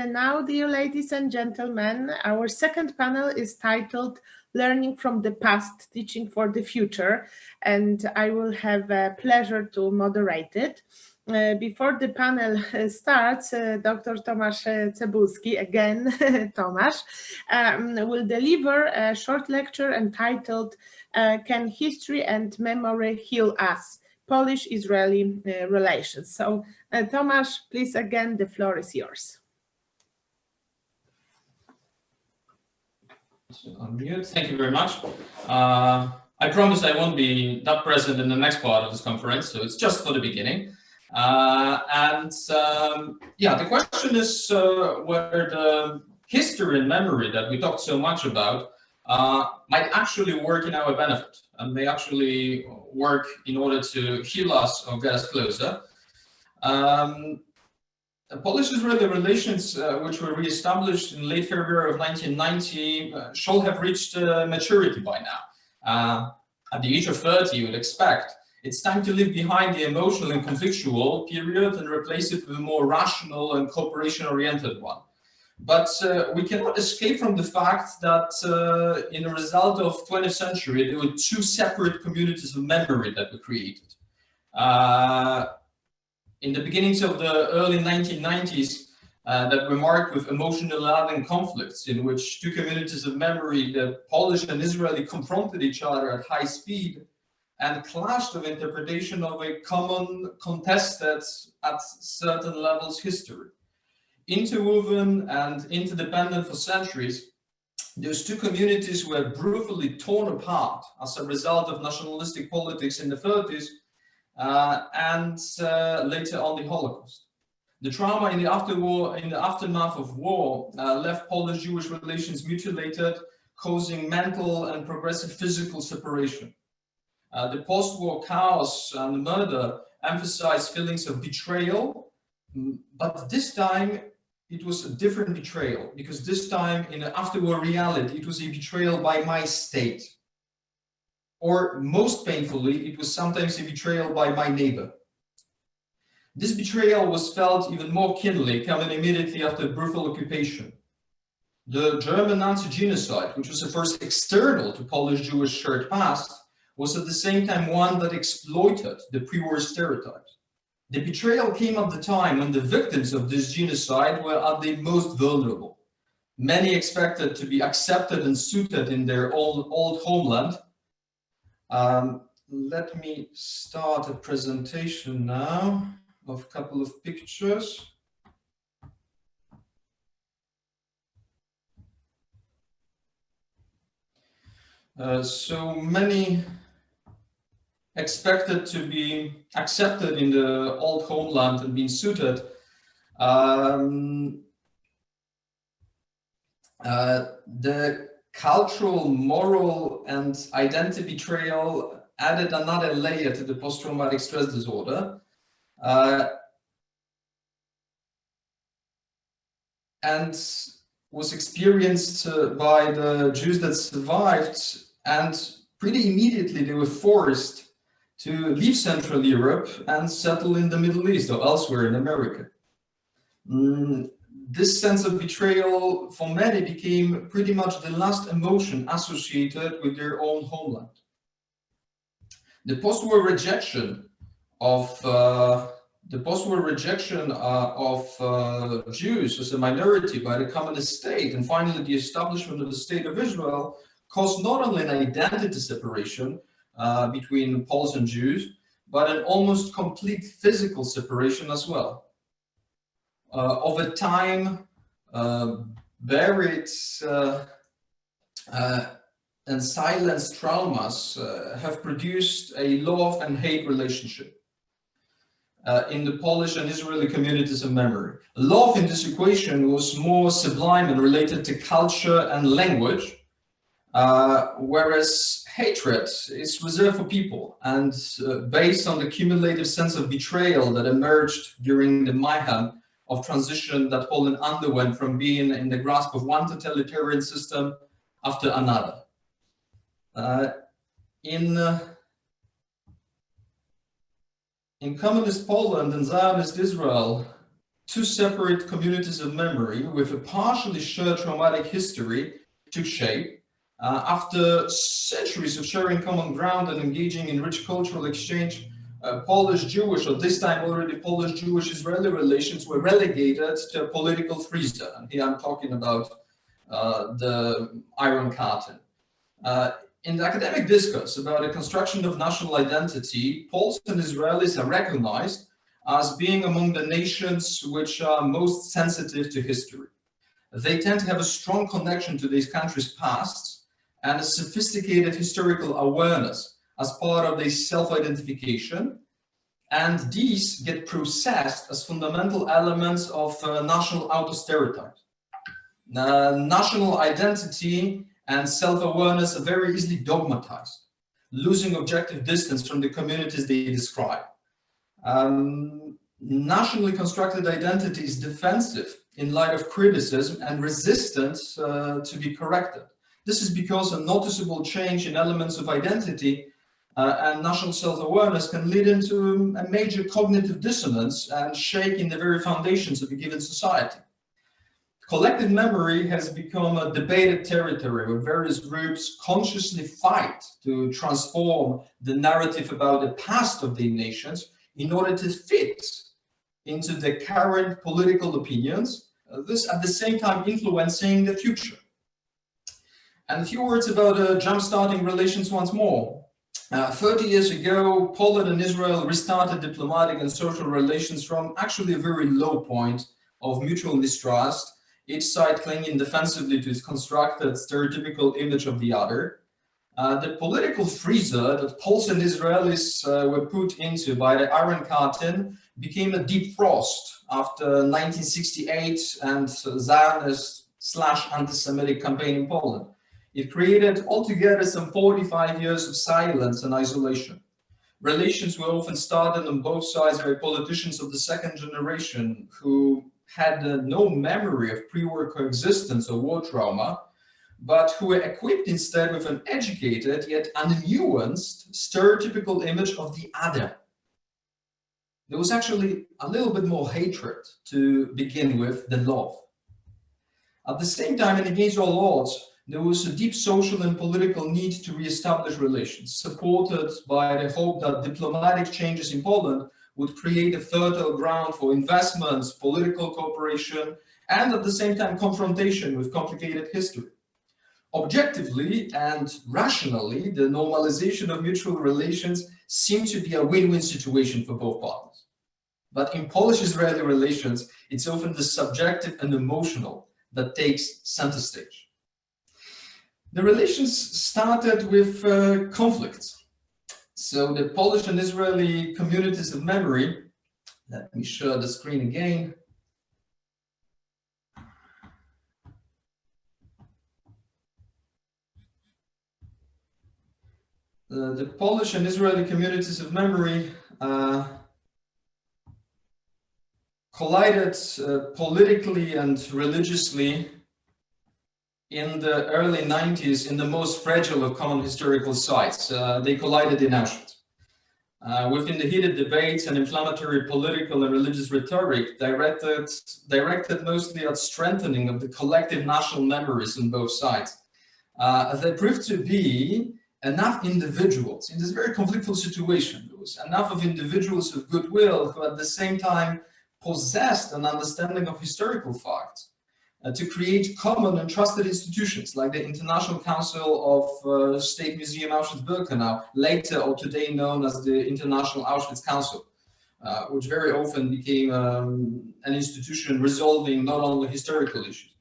And now, dear ladies and gentlemen, our second panel is titled Learning from the Past, Teaching for the Future, and I will have a pleasure to moderate it. Before the panel starts, Dr. Tomasz Cebulski, again Tomasz, will deliver a short lecture entitled Can History and Memory Heal Us? Polish-Israeli Relations. So, Tomasz, please, again, the floor is yours. Unmute. Thank you very much. I promise I won't be that present in the next part of this conference, so it's just for the beginning. Yeah, the question is whether the history and memory that we talked so much about might actually work in our benefit and may actually work in order to heal us or get us closer. Polish-Israeli relations, which were re-established in late February of 1990, shall have reached maturity by now. At the age of 30, you would expect it's time to leave behind the emotional and conflictual period and replace it with a more rational and cooperation-oriented one. But we cannot escape from the fact that in the result of 20th century, there were two separate communities of memory that were created. In the beginnings of the early 1990s, that were marked with emotional laden conflicts in which two communities of memory, the Polish and Israeli, confronted each other at high speed and clashed of interpretation of a common contested at certain levels history. Interwoven and interdependent for centuries, those two communities were brutally torn apart as a result of nationalistic politics in the 30s and later on the Holocaust. The trauma in the aftermath of war left Polish-Jewish relations mutilated, causing mental and progressive physical separation. The post-war chaos and murder emphasized feelings of betrayal, but this time it was a different betrayal, because this time in an after-war reality, it was a betrayal by my state. Or most painfully, it was sometimes a betrayal by my neighbor. This betrayal was felt even more keenly coming immediately after brutal occupation. The German Nazi genocide, which was at first external to Polish-Jewish shared past, was at the same time one that exploited the pre-war stereotypes. The betrayal came at the time when the victims of this genocide were at the most vulnerable. Many expected to be accepted and suited in their old homeland. Let me start a presentation now of a couple of pictures. So many expected to be accepted in the old homeland and being suited. The cultural, moral, and identity betrayal added another layer to the post-traumatic stress disorder. And was experienced by the Jews that survived, and pretty immediately they were forced to leave Central Europe and settle in the Middle East or elsewhere in America. This sense of betrayal for many became pretty much the last emotion associated with their own homeland. The post-war rejection of Jews as a minority by the communist state, and finally the establishment of the State of Israel, caused not only an identity separation between Poles and Jews, but an almost complete physical separation as well. Over time, buried and silenced traumas have produced a love and hate relationship in the Polish and Israeli communities of memory. Love in this equation was more sublime and related to culture and language, whereas hatred is reserved for people and based on the cumulative sense of betrayal that emerged during the mayhem of transition that Poland underwent from being in the grasp of one totalitarian system after another. In communist Poland and Zionist Israel, two separate communities of memory with a partially shared traumatic history took shape after centuries of sharing common ground and engaging in rich cultural exchange. Polish-Jewish, or this time already Polish-Jewish-Israeli relations were relegated to a political freezer. And here I'm talking about the Iron Curtain. In the academic discourse about the construction of national identity, Poles and Israelis are recognized as being among the nations which are most sensitive to history. They tend to have a strong connection to these countries' pasts and a sophisticated historical awareness as part of their self-identification, and these get processed as fundamental elements of national autostereotype. National identity and self-awareness are very easily dogmatized, losing objective distance from the communities they describe. Nationally constructed identity is defensive in light of criticism and resistant to be corrected. This is because a noticeable change in elements of identity and national self-awareness can lead into a major cognitive dissonance and shake in the very foundations of a given society. Collective memory has become a debated territory where various groups consciously fight to transform the narrative about the past of their nations in order to fit into the current political opinions, this at the same time influencing the future. And a few words about jump-starting relations once more. 30 years ago, Poland and Israel restarted diplomatic and social relations from actually a very low point of mutual mistrust, each side clinging defensively to its constructed stereotypical image of the other. The political freezer that Poles and Israelis were put into by the Iron Curtain became a deep frost after 1968 and Zionist/anti-Semitic campaign in Poland. It created altogether some 45 years of silence and isolation. Relations were often started on both sides by politicians of the second generation who had no memory of pre-war coexistence or war trauma, but who were equipped instead with an educated yet unnuanced stereotypical image of the other. There was actually a little bit more hatred to begin with than love. At the same time, and against all odds, there was a deep social and political need to re-establish relations, supported by the hope that diplomatic changes in Poland would create a fertile ground for investments, political cooperation, and at the same time confrontation with complicated history. Objectively and rationally, the normalization of mutual relations seemed to be a win-win situation for both partners. But in Polish-Israeli relations, it's often the subjective and emotional that takes center stage. The relations started with conflicts. So the Polish and Israeli communities of memory, let me share the screen again. The Polish and Israeli communities of memory collided politically and religiously in the early 90s in the most fragile of common historical sites. They collided in Auschwitz. Within the heated debates and inflammatory political and religious rhetoric directed mostly at strengthening of the collective national memories on both sides. There proved to be enough individuals in this very conflictful situation. There was enough of individuals of goodwill who at the same time possessed an understanding of historical facts to create common and trusted institutions like the International Council of State Museum Auschwitz-Birkenau, later or today known as the International Auschwitz Council, which very often became an institution resolving not only historical issues.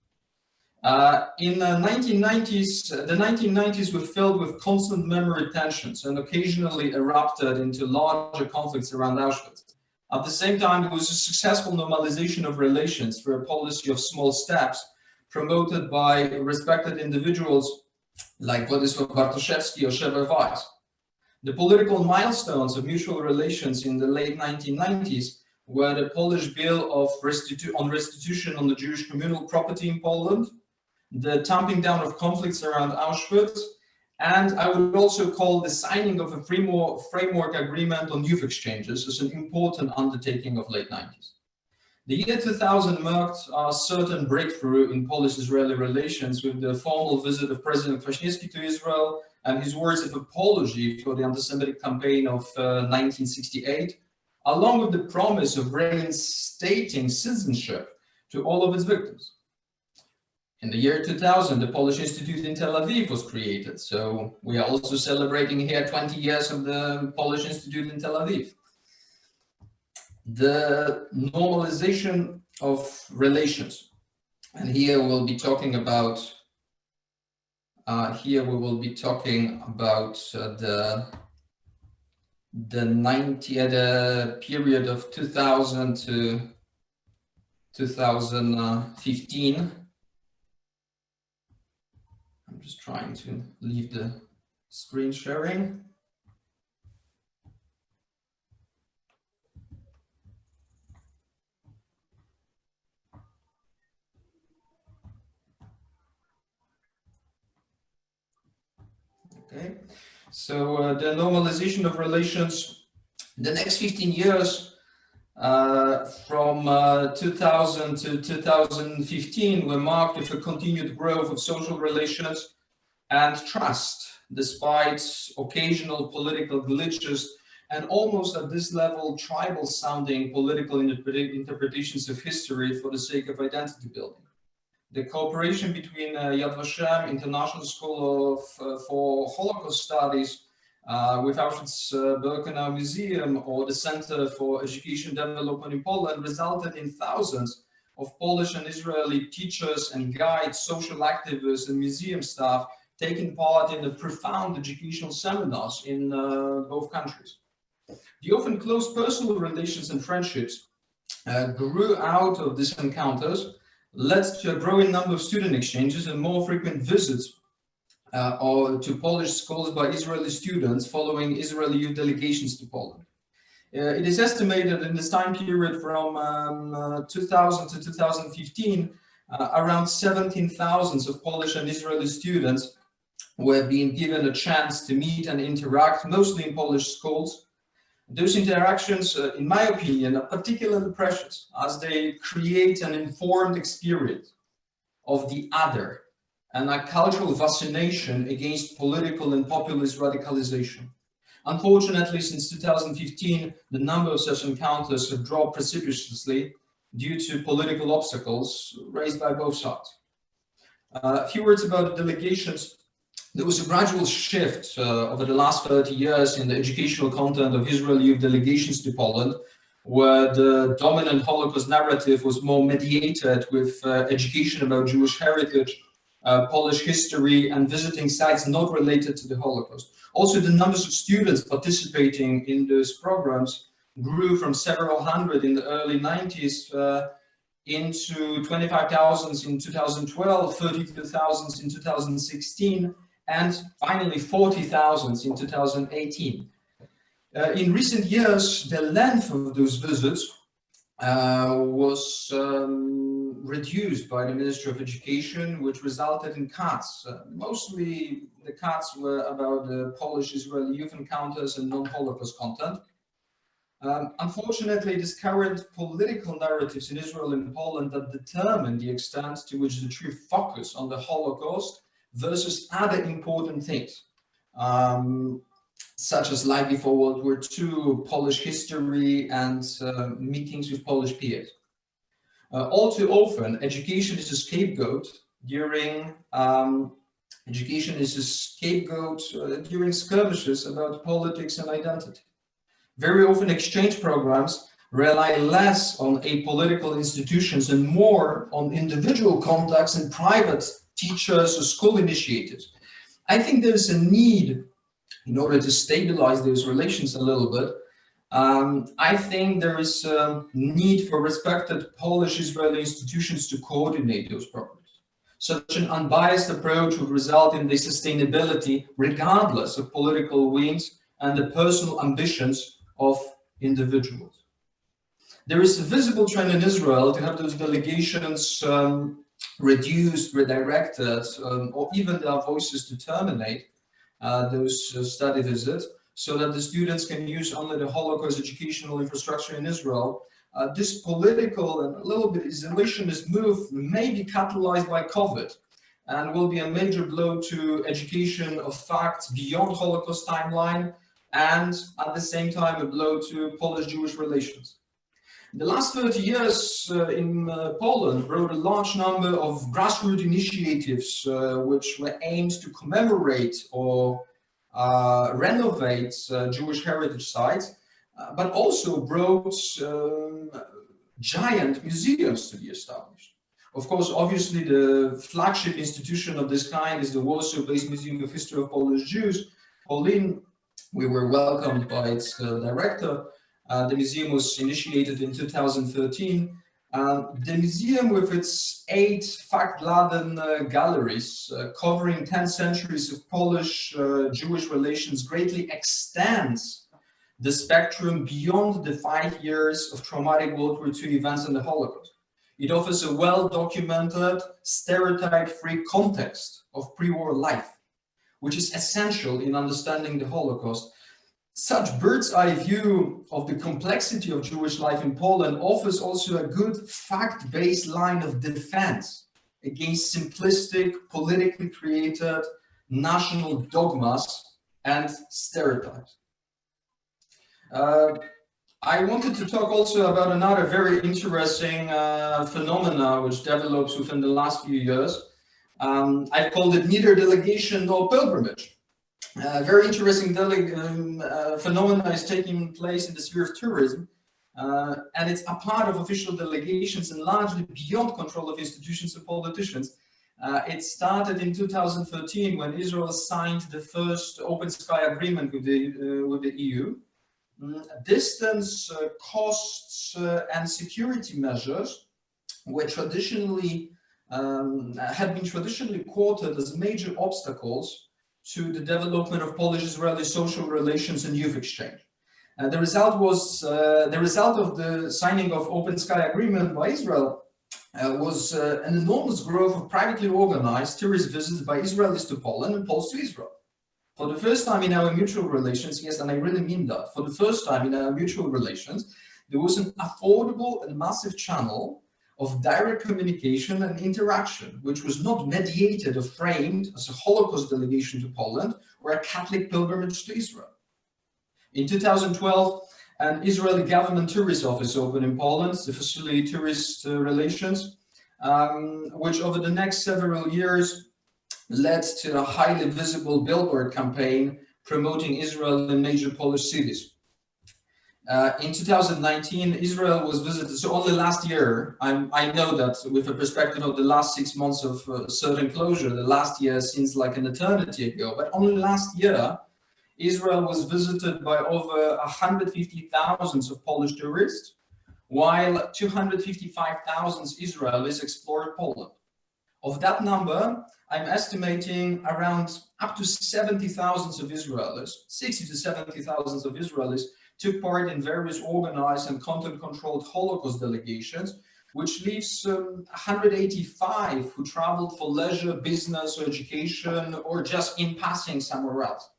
In the 1990s were filled with constant memory tensions and occasionally erupted into larger conflicts around Auschwitz. At the same time, there was a successful normalization of relations through a policy of small steps promoted by respected individuals like Władysław Bartoszewski or Szewel Weiss. The political milestones of mutual relations in the late 1990s were the Polish Bill of Restitution on the Jewish communal property in Poland, the tamping down of conflicts around Auschwitz, and I would also call the signing of a framework agreement on youth exchanges as an important undertaking of late 90s. The year 2000 marked a certain breakthrough in Polish-Israeli relations with the formal visit of President Kwaśniewski to Israel and his words of apology for the anti-Semitic campaign of 1968, along with the promise of reinstating citizenship to all of its victims. In the year 2000, the Polish Institute in Tel Aviv was created, so we are also celebrating here 20 years of the Polish Institute in Tel Aviv. The normalization of relations, and here we'll be talking about the period of 2000 to 2015. I'm just trying to leave the screen sharing. Okay, so the normalization of relations, the next 15 years, from 2000 to 2015 were marked with a continued growth of social relations and trust, despite occasional political glitches and almost at this level tribal sounding political interpretations of history for the sake of identity building. The cooperation between Yad Vashem International School for Holocaust Studies with Auschwitz-Birkenau Museum or the Center for Education Development in Poland resulted in thousands of Polish and Israeli teachers and guides, social activists and museum staff taking part in the profound educational seminars in both countries. The often close personal relations and friendships grew out of these encounters, led to a growing number of student exchanges and more frequent visits to Polish schools by Israeli students following Israeli youth delegations to Poland. It is estimated in this time period from 2000 to 2015, around 17,000 of Polish and Israeli students were being given a chance to meet and interact, mostly in Polish schools. Those interactions, in my opinion, are particularly precious as they create an informed experience of the other and a cultural vaccination against political and populist radicalization. Unfortunately, since 2015, the number of such encounters have dropped precipitously due to political obstacles raised by both sides. A few words about the delegations. There was a gradual shift over the last 30 years in the educational content of Israeli youth delegations to Poland, where the dominant Holocaust narrative was more mediated with education about Jewish heritage, Polish history, and visiting sites not related to the Holocaust. Also, the numbers of students participating in those programs grew from several hundred in the early 90s into 25,000 in 2012, 32,000 in 2016, and finally 40,000 in 2018. In recent years, the length of those visits was reduced by the Ministry of Education, which resulted in cuts. Mostly the cuts were about the Polish-Israeli youth encounters and non-Holocaust content. Unfortunately, these current political narratives in Israel and Poland that determine the extent to which the true focus on the Holocaust versus other important things, such as life before World War II, Polish history, and meetings with Polish peers. All too often, education is a scapegoat during skirmishes about politics and identity. Very often, exchange programs rely less on apolitical institutions and more on individual contacts and private teachers or school initiatives. I think there's a need, in order to stabilize those relations a little bit, I think there is a need for respected Polish-Israeli institutions to coordinate those programs. Such an unbiased approach would result in the sustainability, regardless of political wings and the personal ambitions of individuals. There is a visible trend in Israel to have those delegations reduced, redirected, or even their voices to terminate those study visits, so that the students can use only the Holocaust educational infrastructure in Israel, this political and a little bit isolationist move may be catalyzed by COVID and will be a major blow to education of facts beyond Holocaust timeline, and at the same time a blow to Polish-Jewish relations. The last 30 years in Poland brought a large number of grassroots initiatives which were aimed to commemorate or renovate Jewish heritage sites, but also brought giant museums to be established. Of course, obviously the flagship institution of this kind is the Warsaw-based Museum of History of Polish Jews, POLIN. We were welcomed by its director. The museum was initiated in 2013. The museum, with its 8 fact-laden galleries covering 10 centuries of Polish-Jewish relations, greatly extends the spectrum beyond the 5 years of traumatic World War II events and the Holocaust. It offers a well-documented, stereotype-free context of pre-war life, which is essential in understanding the Holocaust. Such bird's-eye view of the complexity of Jewish life in Poland offers also a good fact-based line of defense against simplistic, politically created national dogmas and stereotypes. I wanted to talk also about another very interesting phenomena which develops within the last few years. I've called it neither delegation nor pilgrimage. Very interesting phenomena is taking place in the sphere of tourism, and it's a part of official delegations and largely beyond control of institutions and politicians. It started in 2013 when Israel signed the first open sky agreement with the EU. Distance, costs, and security measures were traditionally had been traditionally quoted as major obstacles to the development of Polish-Israeli social relations and youth exchange. The result of the signing of Open Sky Agreement by Israel was an enormous growth of privately organized tourist visits by Israelis to Poland and Poles to Israel. For the first time in our mutual relations, yes, and I really mean that, for the first time in our mutual relations, there was an affordable and massive channel of direct communication and interaction, which was not mediated or framed as a Holocaust delegation to Poland or a Catholic pilgrimage to Israel. In 2012, an Israeli government tourist office opened in Poland to facilitate tourist relations, which over the next several years led to a highly visible billboard campaign promoting Israel in major Polish cities. In 2019, Israel was visited, so only last year, I know that with a perspective of the last 6 months of certain closure, the last year seems like an eternity ago, but only last year, Israel was visited by over 150,000 of Polish tourists, while 255,000 Israelis explored Poland. Of that number, I'm estimating around up to 70,000 of Israelis, 60 to 70,000 of Israelis took part in various organized and content-controlled Holocaust delegations, which leaves 185 who traveled for leisure, business, or education, or just in passing somewhere else.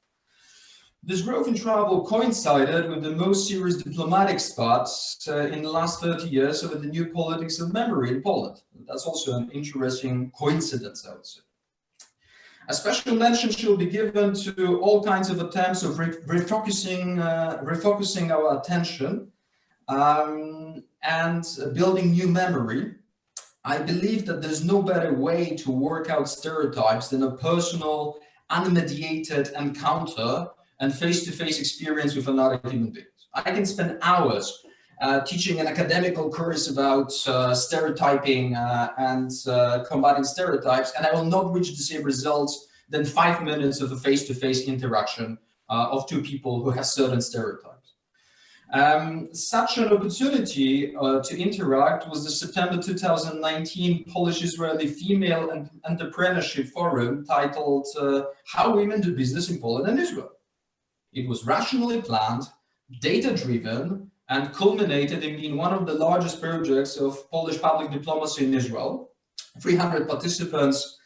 This growth in travel coincided with the most serious diplomatic spots in the last 30 years over the new politics of memory in Poland. That's also an interesting coincidence, I would say. A special mention should be given to all kinds of attempts of refocusing our attention and building new memory. I believe that there's no better way to work out stereotypes than a personal, unmediated encounter and face-to-face experience with another human being. I can spend hours teaching an academical course about stereotyping and combating stereotypes, and I will not reach the same results than 5 minutes of a face-to-face interaction of two people who have certain stereotypes. Such an opportunity to interact was the September 2019 Polish-Israeli Female Entrepreneurship Forum titled How Women Do Business in Poland and Israel. It was rationally planned, data-driven, and culminated in being one of the largest projects of Polish public diplomacy in Israel. 300 participants,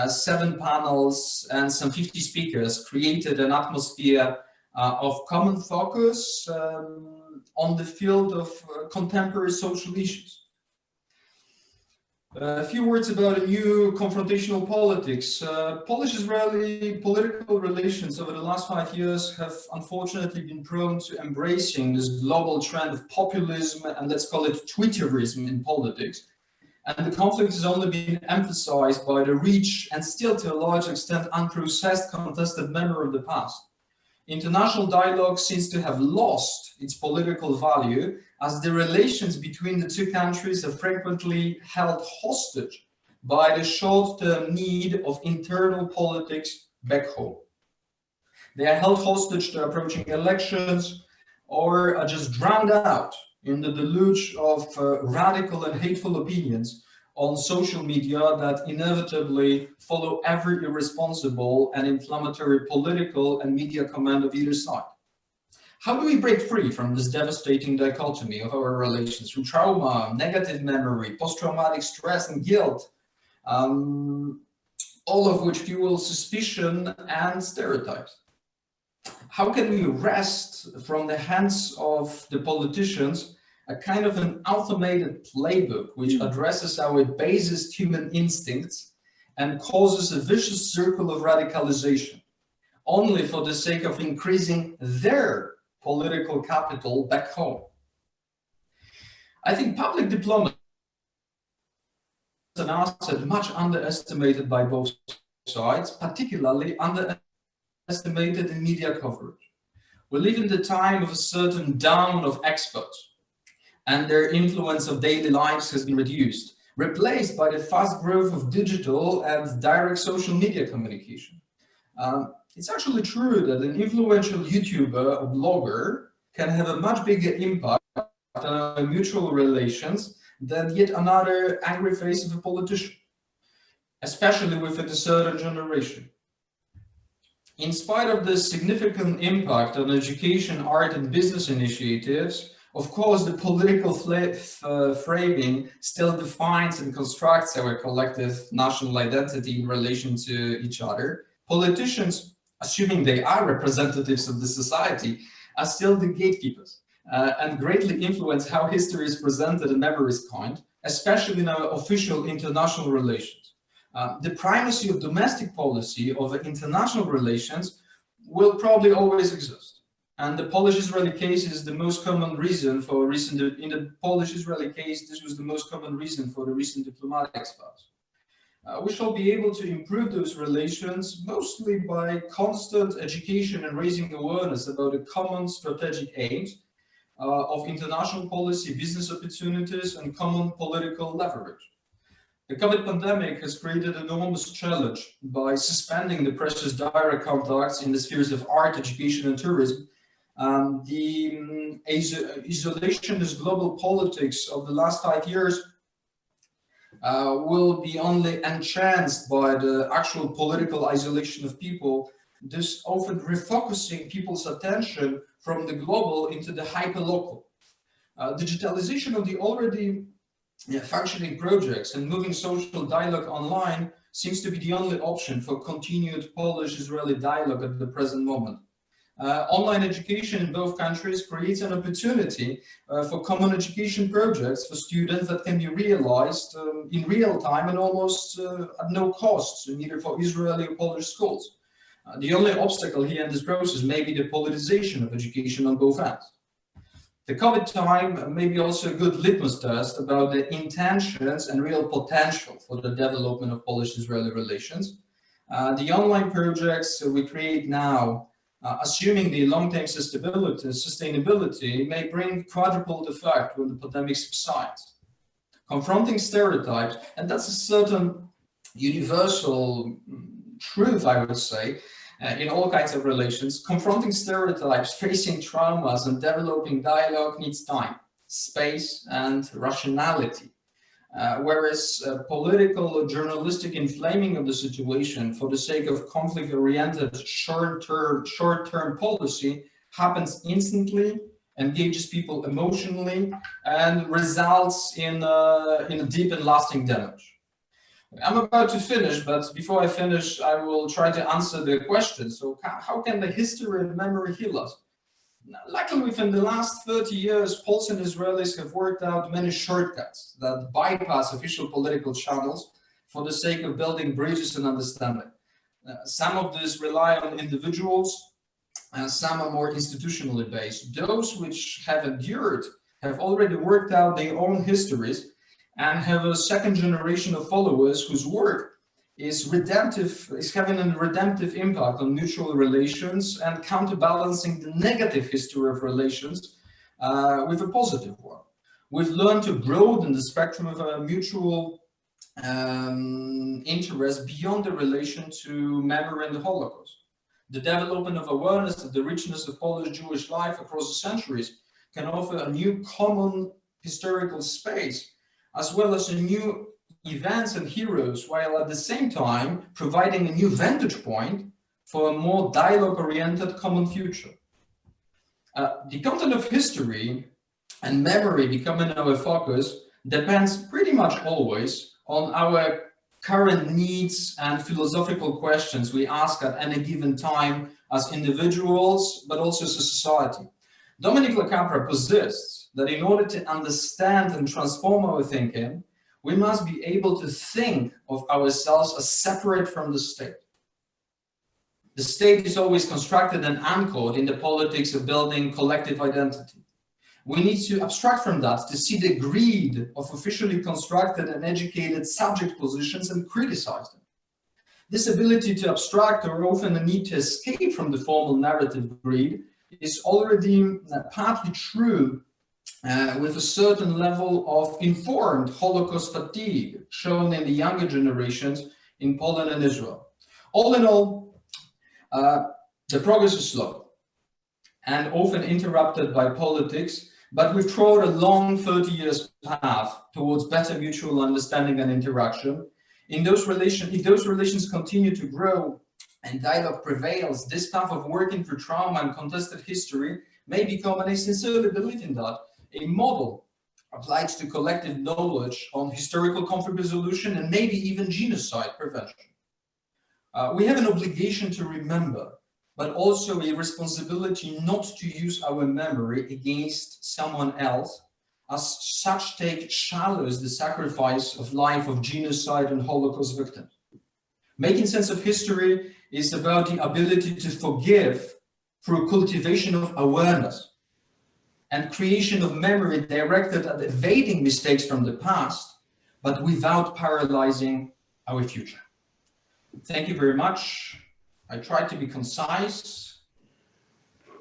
7 panels, and some 50 speakers created an atmosphere of common focus on the field of contemporary social issues. A few words about a new confrontational politics. Polish-Israeli political relations over the last 5 years have unfortunately been prone to embracing this global trend of populism and let's call it Twitterism in politics. And the conflict has only been emphasized by the rich and still to a large extent unprocessed contested memory of the past. International dialogue seems to have lost its political value as the relations between the two countries are frequently held hostage by the short-term need of internal politics back home. They are held hostage to approaching elections or are just drowned out in the deluge of radical and hateful opinions on social media that inevitably follow every irresponsible and inflammatory political and media comment of either side. How do we break free from this devastating dichotomy of our relations through trauma, negative memory, post-traumatic stress and guilt, all of which fuel suspicion and stereotypes? How can we wrest from the hands of the politicians a kind of an automated playbook which addresses our basest human instincts and causes a vicious circle of radicalization, only for the sake of increasing their political capital back home? I think public diplomacy is an asset much underestimated by both sides, particularly underestimated in media coverage. We live in the time of a certain down of experts, and their influence of daily lives has been reduced, replaced by the fast growth of digital and direct social media communication. It's actually true that an influential YouTuber or blogger can have a much bigger impact on our mutual relations than yet another angry face of a politician, especially within a certain generation. In spite of the significant impact on education, art, and business initiatives, of course, the political framing still defines and constructs our collective national identity in relation to each other. Politicians, assuming they are representatives of the society, are still the gatekeepers and greatly influence how history is presented and memory is coined, especially in our official international relations. The primacy of domestic policy over international relations will probably always exist. And the Polish-Israeli case is the most common reason for in the Polish-Israeli case, this was the most common reason for the recent diplomatic spouse. We shall be able to improve those relations mostly by constant education and raising awareness about the common strategic aims of international policy, business opportunities, and common political leverage. The COVID pandemic has created an enormous challenge by suspending the precious direct contacts in the spheres of art, education, and tourism. The isolationist global politics of the last 5 years will be only enhanced by the actual political isolation of people, this often refocusing people's attention from the global into the hyperlocal. Digitalization of the already functioning projects and moving social dialogue online seems to be the only option for continued Polish-Israeli dialogue at the present moment. Online education in both countries creates an opportunity for common education projects for students that can be realized in real time and almost at no cost, neither for Israeli or Polish schools. The only obstacle here in this process may be the politicization of education on both ends. The COVID time may be also a good litmus test about the intentions and real potential for the development of Polish-Israeli relations. The online projects we create now, assuming the long-term sustainability, may bring quadrupled effect when the pandemic subsides. Confronting stereotypes, and that's a certain universal truth, I would say, in all kinds of relations. Confronting stereotypes, facing traumas, and developing dialogue needs time, space, and rationality. Whereas political or journalistic inflaming of the situation for the sake of conflict-oriented short-term policy happens instantly, engages people emotionally, and results in a deep and lasting damage. I'm about to finish, but before I finish, I will try to answer the question. So how can the history and memory heal us? Luckily, within the last 30 years, Poles and Israelis have worked out many shortcuts that bypass official political channels for the sake of building bridges and understanding. Some of these rely on individuals, and some are more institutionally based. Those which have endured have already worked out their own histories and have a second generation of followers whose work is having a redemptive impact on mutual relations and counterbalancing the negative history of relations with a positive one. We've learned to broaden the spectrum of mutual interest beyond the relation to memory and the Holocaust. The development of awareness of the richness of Polish Jewish life across the centuries can offer a new common historical space, as well as a new events and heroes, while at the same time providing a new vantage point for a more dialogue-oriented common future. The content of history and memory becoming our focus depends pretty much always on our current needs and philosophical questions we ask at any given time as individuals, but also as a society. Dominic Lecapra posits that in order to understand and transform our thinking, we must be able to think of ourselves as separate from the state. The state is always constructed and anchored in the politics of building collective identity. We need to abstract from that to see the greed of officially constructed and educated subject positions and criticize them. This ability to abstract, or often the need to escape from the formal narrative greed, is already partly true with a certain level of informed Holocaust fatigue shown in the younger generations in Poland and Israel. All in all, the progress is slow and often interrupted by politics, but we've trod a long 30 years path towards better mutual understanding and interaction. If those relations continue to grow and dialogue prevails, this path of working through trauma and contested history may become, and I sincerely believe in that, a model applied to collective knowledge on historical conflict resolution and maybe even genocide prevention. We have an obligation to remember, but also a responsibility not to use our memory against someone else, as such take shallows the sacrifice of life of genocide and Holocaust victims. Making sense of history is about the ability to forgive through cultivation of awareness and creation of memory directed at evading mistakes from the past, but without paralyzing our future. Thank you very much. I tried to be concise.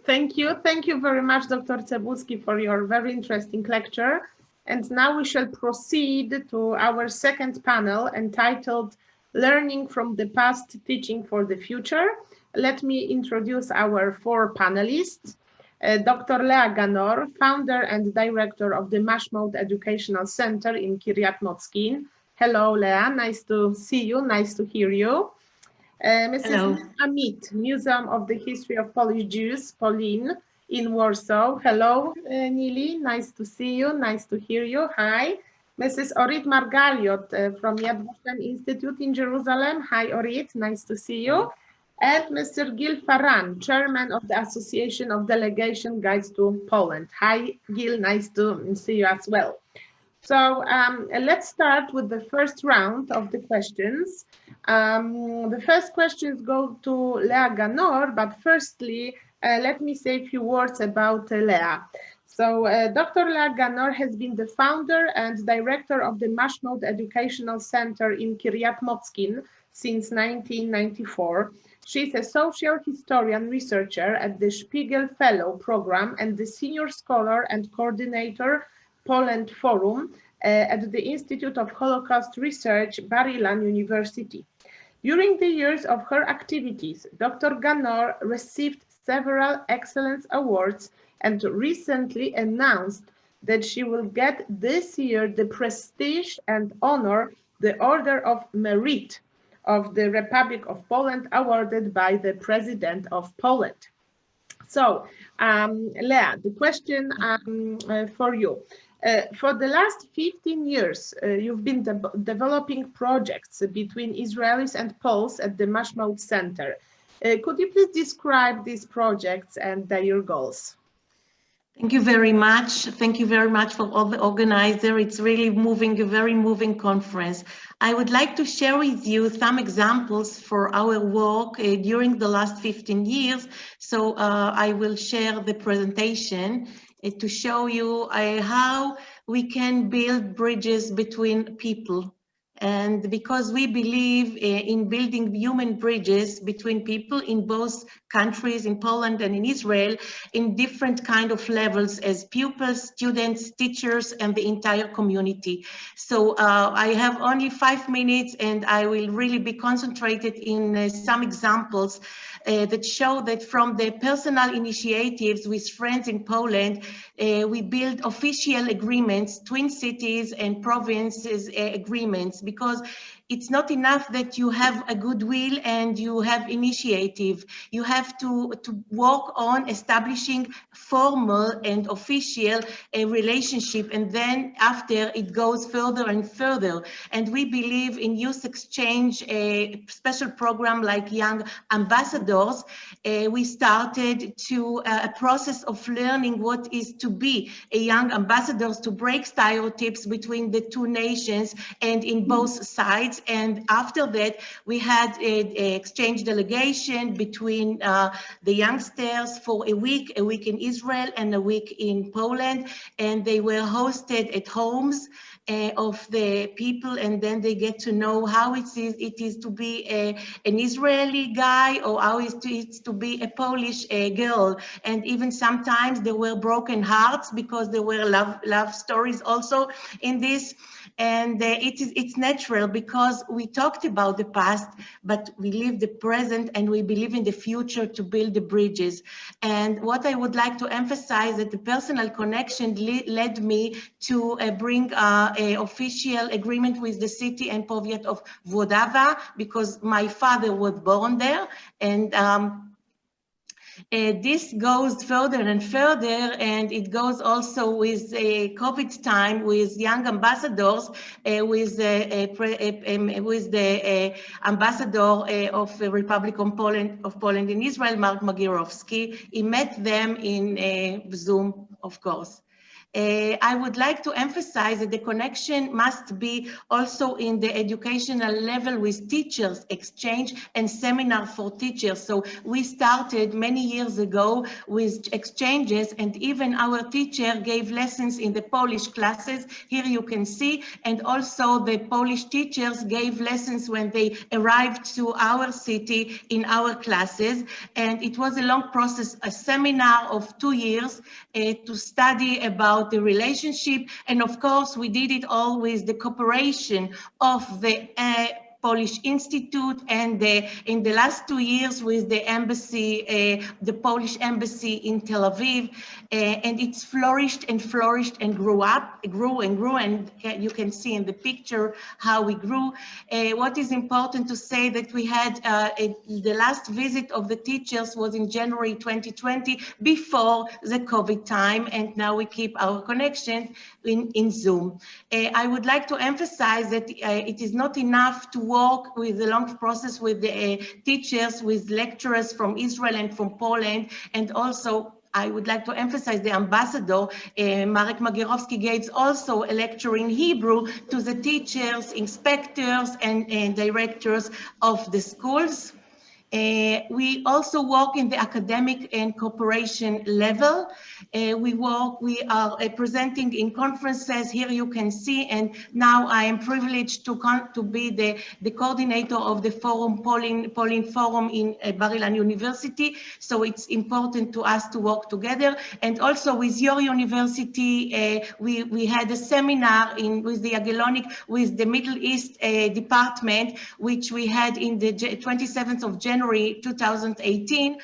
Thank you. Thank you very much, Dr. Cebulski, for your very interesting lecture. And now we shall proceed to our second panel entitled Learning from the Past, Teaching for the Future. Let me introduce our four panelists. Dr. Lea Ganor, founder and director of the Mashmaut Educational Center in Kiryat Motzkin. Hello, Lea. Nice to see you. Nice to hear you. Mrs. Amit, Museum of the History of Polish Jews, POLIN, in Warsaw. Hello, Nili. Nice to see you. Nice to hear you. Hi. Mrs. Orit Margaliot from Yad Vashem Institute in Jerusalem. Hi, Orit. Nice to see you. And Mr. Gil Faran, chairman of the Association of Delegation Guides to Poland. Hi, Gil. Nice to see you as well. So let's start with the first round of the questions. The first questions go to Lea Ganor, but firstly, let me say a few words about Lea. So Dr. Lea Ganor has been the founder and director of the Mashmaut Educational Center in Kiryat Motzkin since 1994. She's a social historian researcher at the Spiegel Fellow Program and the senior scholar and coordinator Poland Forum at the Institute of Holocaust Research, Bar-Ilan University. During the years of her activities, Dr. Ganor received several excellence awards and recently announced that she will get this year the prestige and honor, the Order of Merit of the Republic of Poland, awarded by the President of Poland. So, Lea, the question for you. For the last 15 years, you've been developing projects between Israelis and Poles at the Mashmaut Center. Could you please describe these projects and their goals? Thank you very much. Thank you very much for all the organizer. It's really a very moving conference. I would like to share with you some examples for our work during the last 15 years. So I will share the presentation to show you how we can build bridges between people. And because we believe in building human bridges between people in both countries, in Poland and in Israel, in different kind of levels as pupils, students, teachers, and the entire community. So I have only 5 minutes and I will really be concentrated in some examples that show that from the personal initiatives with friends in Poland, we build official agreements, twin cities and provinces agreements, because it's not enough that you have a goodwill and you have initiative. You have to work on establishing formal and official relationship, and then after it goes further and further. And we believe in youth exchange, a special program like Young Ambassadors. We started a process of learning what is to be a young ambassador, to break stereotypes between the two nations and in both sides. And after that, we had an exchange delegation between the youngsters for a week in Israel and a week in Poland. And they were hosted at homes of the people, and then they get to know how it is to be an Israeli guy, or how it is to be a Polish girl. And even sometimes there were broken hearts because there were love stories also in this. And it's natural because we talked about the past, but we live the present and we believe in the future to build the bridges. And what I would like to emphasize that the personal connection led me to bring an official agreement with the city and powiat of Włodawa, because my father was born there. And this goes further and further, and it goes also with COVID time, with young ambassadors, with the ambassador of the Republic of Poland in Israel, Mark Magierowski. He met them in Zoom, of course. I would like to emphasize that the connection must be also in the educational level with teachers, exchange and seminar for teachers. So we started many years ago with exchanges, and even our teacher gave lessons in the Polish classes. Here you can see, and also the Polish teachers gave lessons when they arrived to our city in our classes. And it was a long process, a seminar of 2 years to study about the relationship. And of course, we did it all with the cooperation of the Polish Institute, and in the last 2 years with the embassy, the Polish embassy in Tel Aviv, and it's flourished and flourished and grew, and you can see in the picture how we grew. What is important to say that we had the last visit of the teachers was in January 2020, before the COVID time, and now we keep our connection in Zoom. I would like to emphasize that it is not enough to work with the long process with the teachers, with lecturers from Israel and from Poland. And also, I would like to emphasize the ambassador, Marek Magierowski, gave also a lecture in Hebrew to the teachers, inspectors, and directors of the schools. We also work in the academic and cooperation level. We are presenting in conferences. Here you can see, and now I am privileged to be the coordinator of the forum, POLIN forum in Bar-Ilan University. So it's important to us to work together. And also with your university, we had a seminar with the Jagiellonian, with the Middle East department, which we had in the 27th of January January 2018,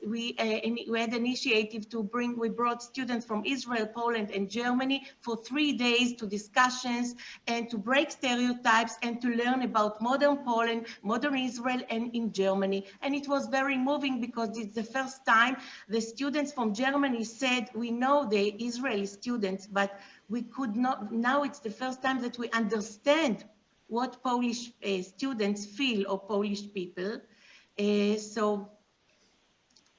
we had initiative to we brought students from Israel, Poland, and Germany for 3 days to discussions and to break stereotypes and to learn about modern Poland, modern Israel, and in Germany. And it was very moving because it's the first time the students from Germany said, we know the Israeli students, but we could not, now it's the first time that we understand what Polish students feel, or Polish people. So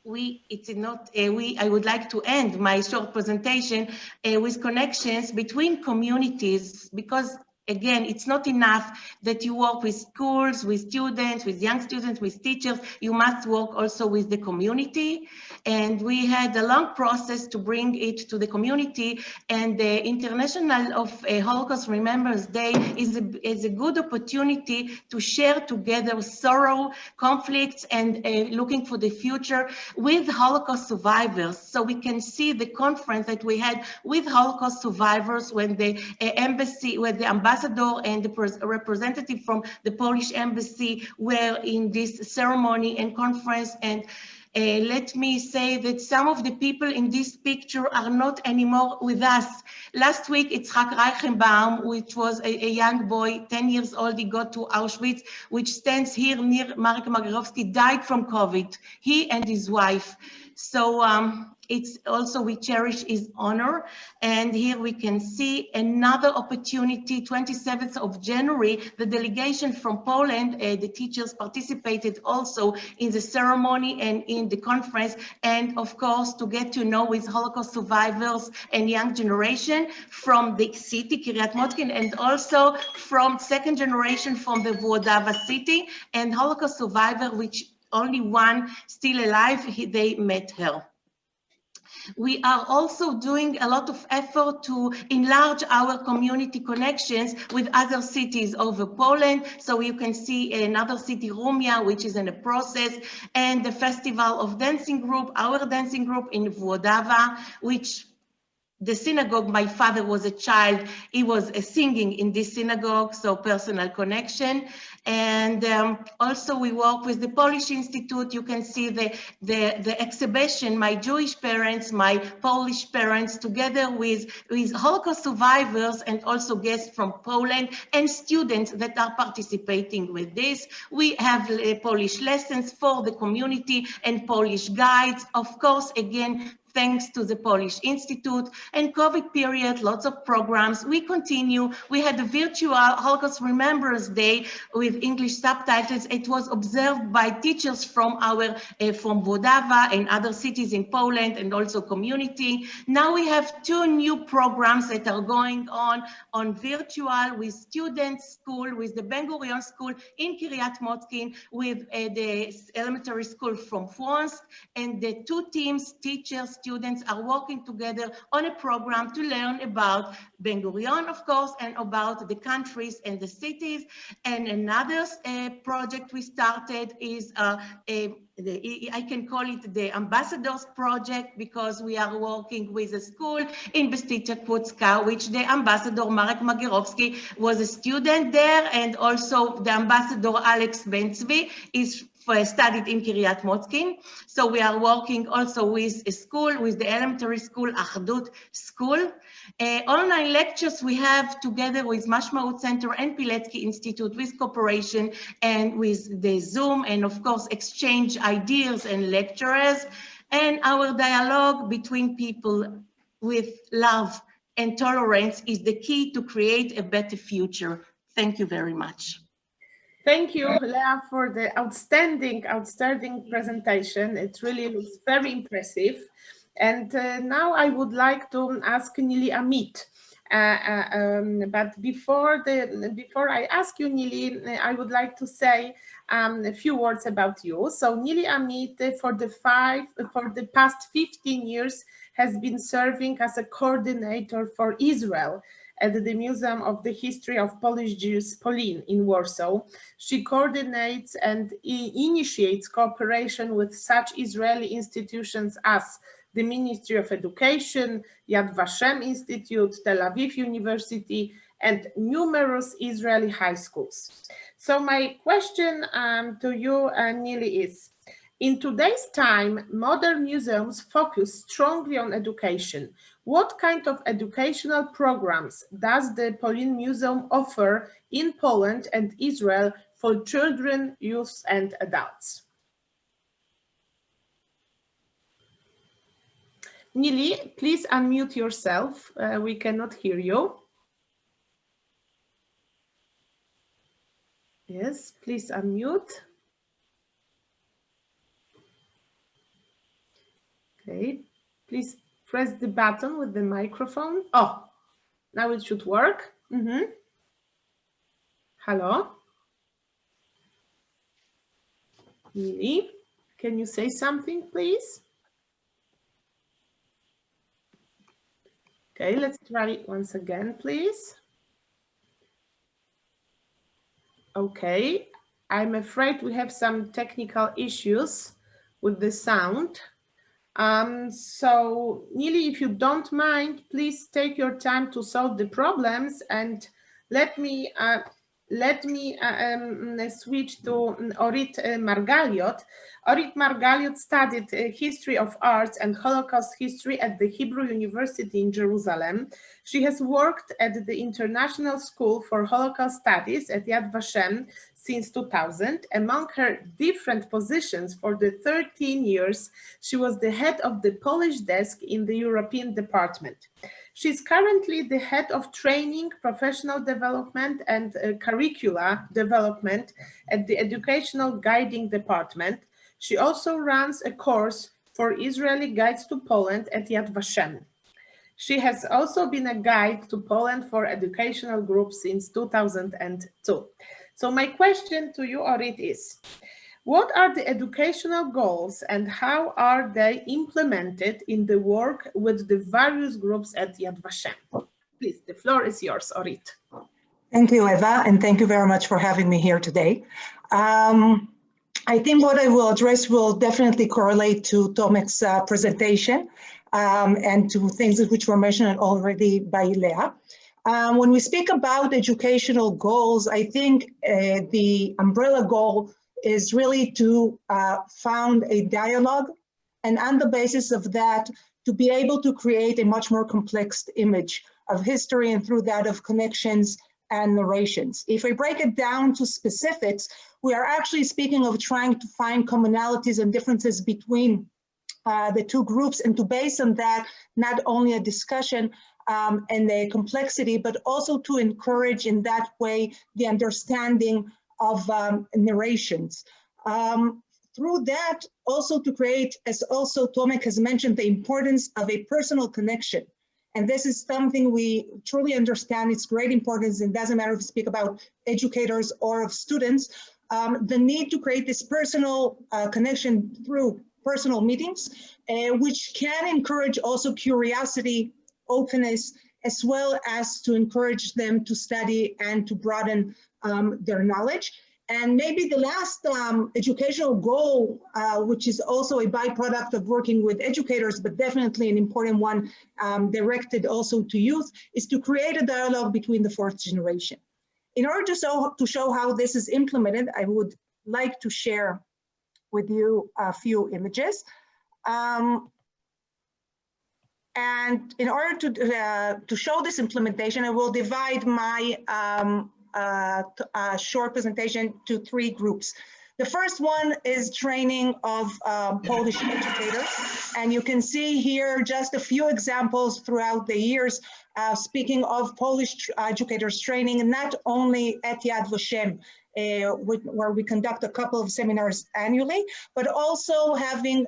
I would like to end my short presentation with connections between communities, because again, it's not enough that you work with schools, with students, with young students, with teachers. You must work also with the community. And we had a long process to bring it to the community. And the International of Holocaust Remembrance Day is a good opportunity to share together sorrow, conflicts, and looking for the future with Holocaust survivors. So we can see the conference that we had with Holocaust survivors when the embassy, when the ambassador and the representative from the Polish embassy were in this ceremony and conference. And let me say that some of the people in this picture are not anymore with us. Last week, Itzhak Reichenbaum, which was a young boy, 10 years old, he got to Auschwitz, which stands here near Marek Magierowski, died from COVID, he and his wife. So it's also, we cherish his honor. And here we can see another opportunity, 27th of January, the delegation from Poland, the teachers participated also in the ceremony and in the conference. And of course, to get to know with Holocaust survivors and young generation from the city, Kiryat Motkin, and also from second generation from the Włodawia city, and Holocaust survivor, which only one still alive, they met her. We are also doing a lot of effort to enlarge our community connections with other cities over Poland. So you can see another city, Rumia, which is in a process, and the Festival of Dancing Group, our dancing group in Włodawia, which the synagogue, my father was a child, he was singing in this synagogue, so personal connection. And also we work with the Polish Institute. You can see the exhibition, my Jewish parents, my Polish parents, together with Holocaust survivors and also guests from Poland and students that are participating with this. We have Polish lessons for the community and Polish guides. Of course, again, thanks to the Polish Institute. And COVID period, lots of programs. We continue. We had a virtual Holocaust Remembrance Day with English subtitles. It was observed by teachers from from Włodawia and other cities in Poland and also community. Now we have 2 new programs that are going on virtual with students school, with the Ben-Gurion school in Kiryat Motkin, with the elementary school from France, and the 2 teams, teachers, students are working together on a program to learn about Ben-Gurion, of course, and about the countries and the cities. And another project we started is I can call it the Ambassadors Project, because we are working with a school in Bestitcha Kłodzka, which the ambassador Marek Magierowski was a student there, and also the ambassador Alex Ben-Zvi is studied in Kiryat Motkin. So we are working also with a school, with the elementary school, Achdut School. Online lectures we have together with Mashmaut Center and Pilecki Institute, with cooperation and with the Zoom, and of course exchange ideas and lecturers. And our dialogue between people with love and tolerance is the key to create a better future. Thank you very much. Thank you, Leah, for the outstanding presentation. It really looks very impressive. And now I would like to ask Nili Amit. But before I ask you, Nili, I would like to say a few words about you. So Nili Amit, for the past 15 years, has been serving as a coordinator for Israel at the Museum of the History of Polish Jews, POLIN, in Warsaw. She coordinates and initiates cooperation with such Israeli institutions as the Ministry of Education, Yad Vashem Institute, Tel Aviv University, and numerous Israeli high schools. So my question to you, Nili, is, in today's time, modern museums focus strongly on education. What kind of educational programs does the POLIN Museum offer in Poland and Israel for children, youth, and adults? Nili, please unmute yourself. We cannot hear you. Yes, please unmute. Okay, please press the button with the microphone. Oh, now it should work. Hello? Nili, can you say something, please? Okay, let's try it once again, please. Okay, I'm afraid we have some technical issues with the sound. So Nili, if you don't mind, please take your time to solve the problems, and let me switch to Orit Margaliot. Orit Margaliot studied history of arts and Holocaust history at the Hebrew University in Jerusalem. She has worked at the International School for Holocaust Studies at Yad Vashem since 2000. Among her different positions for the 13 years, she was the head of the Polish desk in the European department. She's currently the head of training, professional development, and curricula development at the Educational Guiding Department. She also runs a course for Israeli guides to Poland at Yad Vashem. She has also been a guide to Poland for educational groups since 2002. So my question to you, Orit, is, what are the educational goals and how are they implemented in the work with the various groups at Yad Vashem? Please, the floor is yours, Orit. Thank you, Eva, and thank you very much for having me here today. I think what I will address will definitely correlate to Tomek's presentation and to things which were mentioned already by Leah. When we speak about educational goals, I think the umbrella goal is really to found a dialogue, and on the basis of that, to be able to create a much more complex image of history and through that of connections and narrations. If we break it down to specifics, we are actually speaking of trying to find commonalities and differences between the two groups, and to base on that, not only a discussion and the complexity, but also to encourage in that way the understanding of narrations. Through that, also to create, as also Tomek has mentioned, the importance of a personal connection. And this is something we truly understand, its great importance, and doesn't matter if we speak about educators or of students, the need to create this personal connection through personal meetings, which can encourage also curiosity, openness, as well as to encourage them to study and to broaden their knowledge. And maybe the last educational goal, which is also a byproduct of working with educators, but definitely an important one directed also to youth, is to create a dialogue between the fourth generation. In order to show how this is implemented, I would like to share with you a few images. And in order to show this implementation, I will divide my short presentation to three groups. The first one is training of Polish educators. And you can see here just a few examples throughout the years, speaking of Polish educators training, not only at Yad Vashem, where we conduct a couple of seminars annually, but also having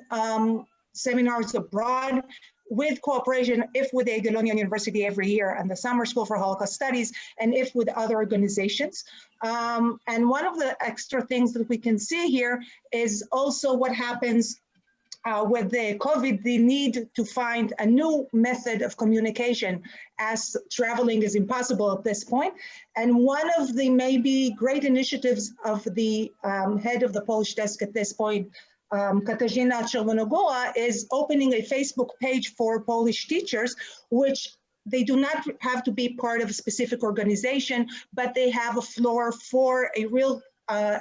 seminars abroad with cooperation, if with the Jagiellonian University every year and the Summer School for Holocaust Studies, and if with other organizations. And one of the extra things that we can see here is also what happens with the COVID, the need to find a new method of communication as traveling is impossible at this point. And one of the maybe great initiatives of the head of the Polish desk at this point, Katarzyna Czerwonogoła, is opening a Facebook page for Polish teachers, which they do not have to be part of a specific organization, but they have a floor for a real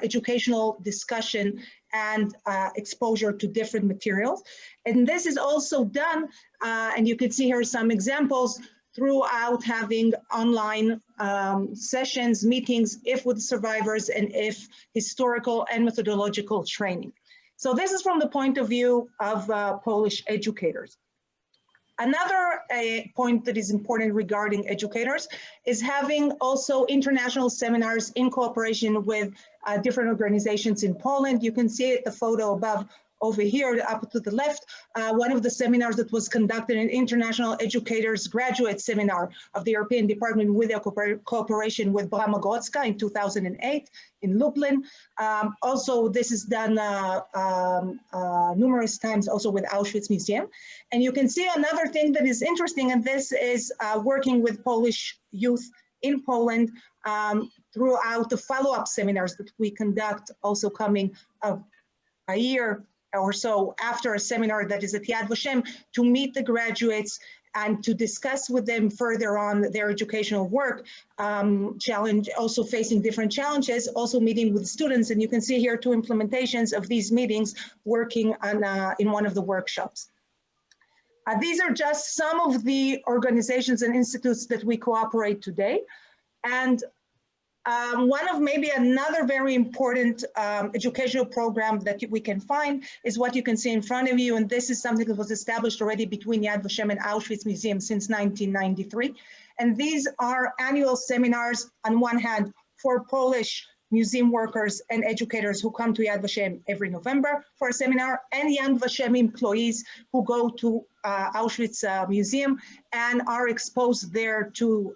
educational discussion and exposure to different materials. And this is also done, and you can see here some examples, throughout having online sessions, meetings, if with survivors and if historical and methodological training. So this is from the point of view of Polish educators. Another point that is important regarding educators is having also international seminars in cooperation with different organizations in Poland. You can see it, the photo above over here, up to the left, one of the seminars that was conducted, an international educators graduate seminar of the European Department with a cooperation with Bramogocka in 2008 in Lublin. Also, this is done numerous times also with Auschwitz Museum. And you can see another thing that is interesting, and this is working with Polish youth in Poland throughout the follow-up seminars that we conduct, also coming a year or so after a seminar that is at Yad Vashem, to meet the graduates and to discuss with them further on their educational work, also facing different challenges, also meeting with students. And you can see here 2 implementations of these meetings working on in one of the workshops. These are just some of the organizations and institutes that we cooperate today. And one of maybe another very important educational program that we can find is what you can see in front of you. And this is something that was established already between Yad Vashem and Auschwitz Museum since 1993. And these are annual seminars on one hand for Polish museum workers and educators who come to Yad Vashem every November for a seminar, and Yad Vashem employees who go to Auschwitz Museum and are exposed there to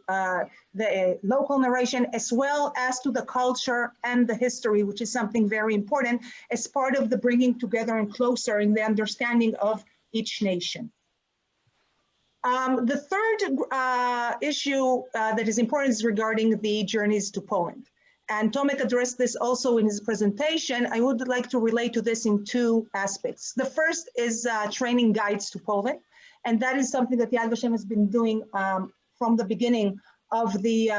the local narration, as well as to the culture and the history, which is something very important as part of the bringing together and closer in the understanding of each nation. The third issue that is important is regarding the journeys to Poland. And Tomek addressed this also in his presentation. I would like to relate to this in 2 aspects. The first is training guides to Poland. And that is something that Yad Vashem has been doing from the beginning of the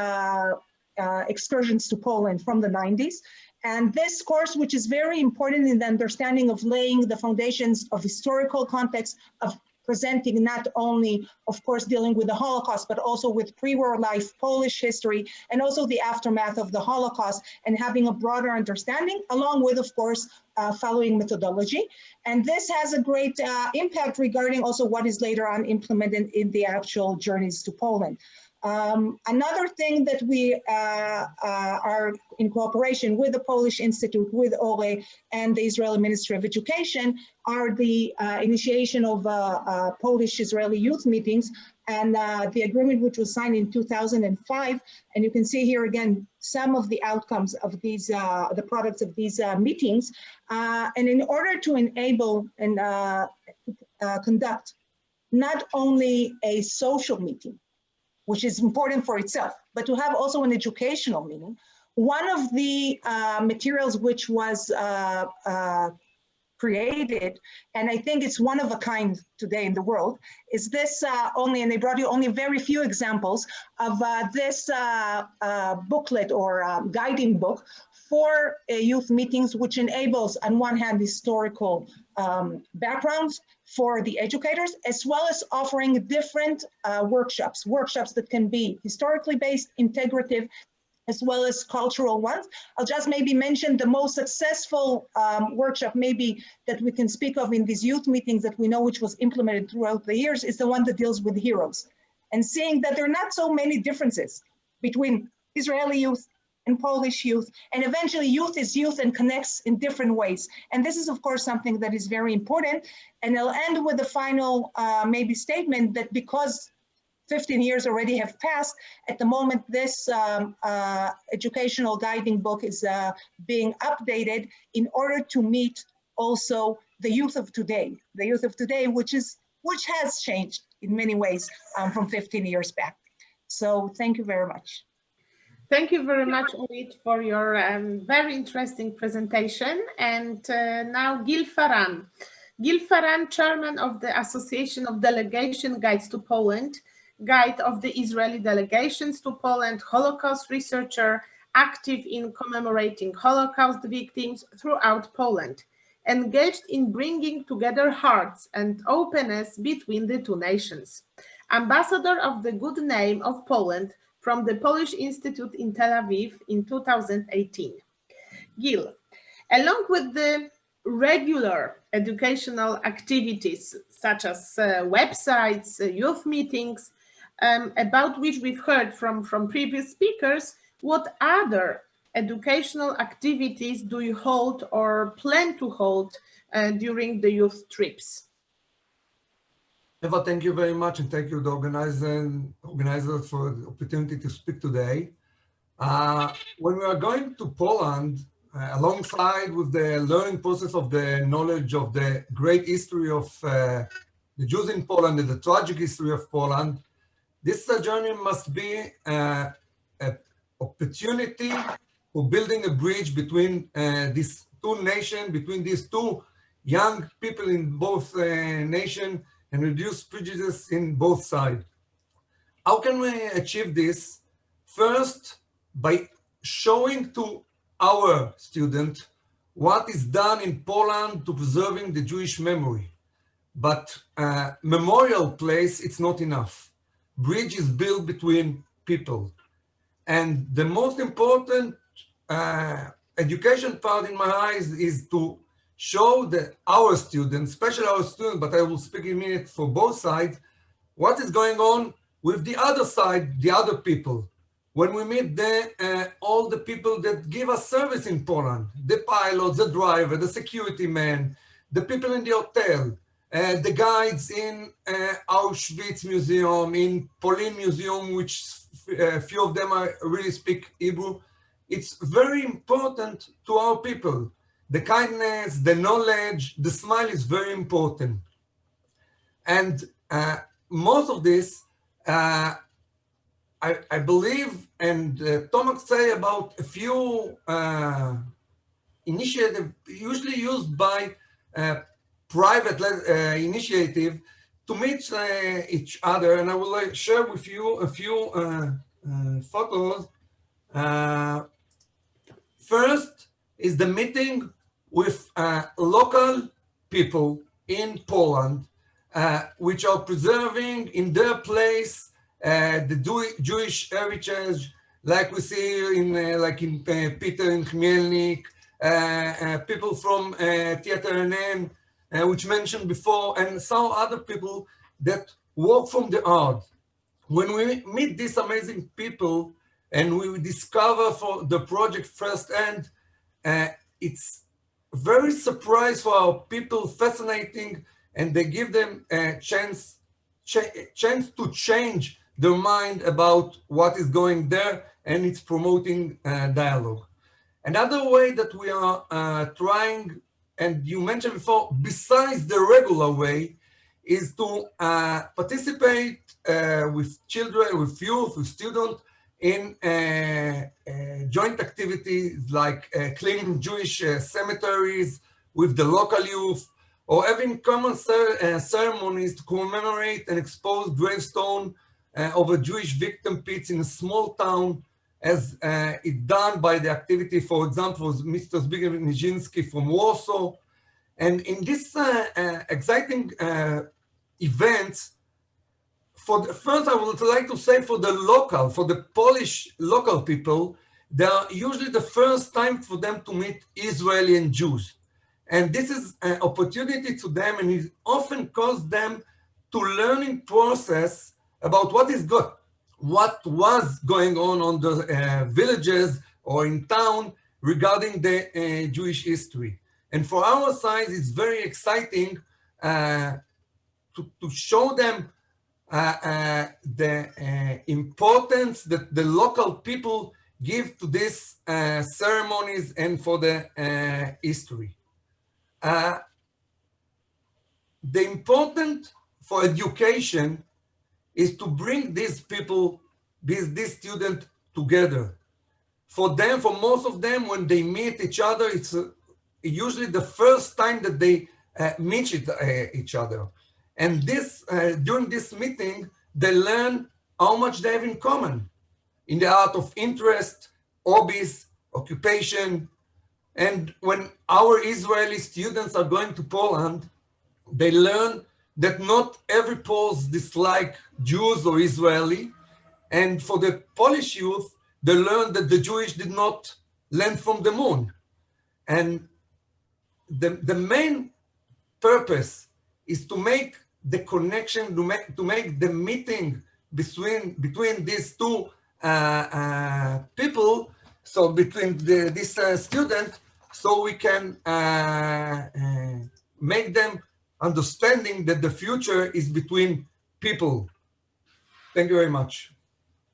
excursions to Poland from the 90s. And this course, which is very important in the understanding of laying the foundations of historical context, of presenting not only, of course, dealing with the Holocaust, but also with pre-war life Polish history, and also the aftermath of the Holocaust, and having a broader understanding, along with, of course, following methodology. And this has a great impact regarding also what is later on implemented in the actual journeys to Poland. Another thing that we are in cooperation with the Polish Institute, with ORE, and the Israeli Ministry of Education are the initiation of Polish-Israeli youth meetings, and the agreement which was signed in 2005. And you can see here again some of the outcomes of these, the products of these meetings. And in order to enable and conduct not only a social meeting, which is important for itself, but to have also an educational meaning. One of the materials which was created, and I think it's one of a kind today in the world, is this only, and they brought you only very few examples of this booklet or guiding book for youth meetings, which enables on one hand historical backgrounds for the educators, as well as offering different workshops that can be historically based, integrative, as well as cultural ones. I'll just maybe mention the most successful workshop maybe that we can speak of in these youth meetings that we know which was implemented throughout the years is the one that deals with heroes, and seeing that there are not so many differences between Israeli youth and Polish youth, and eventually youth is youth and connects in different ways. And this is of course something that is very important. And I'll end with the final maybe statement that because 15 years already have passed, at the moment this educational guiding book is being updated in order to meet also the youth of today, which has changed in many ways from 15 years back. So thank you very much. Thank you very much, Amit, for your very interesting presentation. And now Gil Faran. Gil Faran, chairman of the Association of Delegation Guides to Poland. guide of the Israeli delegations to Poland, Holocaust researcher, active in commemorating Holocaust victims throughout Poland, engaged in bringing together hearts and openness between the two nations. Ambassador of the good name of Poland from the Polish Institute in Tel Aviv in 2018. Gil, along with the regular educational activities such as websites, youth meetings, about which we've heard from previous speakers, what other educational activities do you hold or plan to hold during the youth trips? Eva, thank you very much, and thank you, the organizers for the opportunity to speak today. When we are going to Poland, alongside with the learning process of the knowledge of the great history of the Jews in Poland and the tragic history of Poland, this journey must be an opportunity for building a bridge between these two nations, between these two young people in both nations, and reduce prejudice in both sides. How can we achieve this? First, by showing to our students what is done in Poland to preserving the Jewish memory. But memorial place, it's not enough. Bridge is built between people. And the most important education part in my eyes is to show that our students, especially our students, but I will speak in a minute for both sides, what is going on with the other side, the other people. When we meet all the people that give us service in Poland, the pilots, the driver, the security man, the people in the hotel, the guides in Auschwitz Museum, in POLIN Museum, which a few of them really speak Hebrew. It's very important to our people. The kindness, the knowledge, the smile is very important. And most of this, I believe, and Tomasz say about a few initiatives usually used by private initiative to meet each other. And I will share with you a few photos. First is the meeting with local people in Poland, which are preserving in their place the Jewish heritage, like we see in Peter in Chmielnik, people from Theater NN, which mentioned before, and some other people that work from the art. When we meet these amazing people and we discover for the project firsthand, it's very surprised for our people, fascinating, and they give them a chance to change their mind about what is going there, and it's promoting dialogue. Another way that we are trying, and you mentioned before, besides the regular way, is to participate with children, with youth, with students in joint activities like cleaning Jewish cemeteries with the local youth, or having common ceremonies to commemorate and expose gravestone of a Jewish victim pits in a small town, as it's done by the activity, for example, Mr. Zbigniew Nijinsky from Warsaw. And in this exciting events, first I would like to say for the Polish local people, they are usually the first time for them to meet Israeli and Jews. And this is an opportunity to them, and it often causes them to learning process about what was going on the villages or in town regarding the Jewish history. And for our side, it's very exciting to show them the importance that the local people give to these ceremonies and for the history. The important for education is to bring these people, these students together. For them, for most of them, when they meet each other, it's usually the first time that they meet each other. And this during this meeting, they learn how much they have in common in the art of interest, hobbies, occupation. And when our Israeli students are going to Poland, they learn that not every Poles dislike Jews or Israeli. And for the Polish youth, they learn that the Jewish did not land from the moon. And the main purpose is to make the connection, to make the meeting between these two people, so between this student, so we can make them understanding that the future is between people. Thank you very much.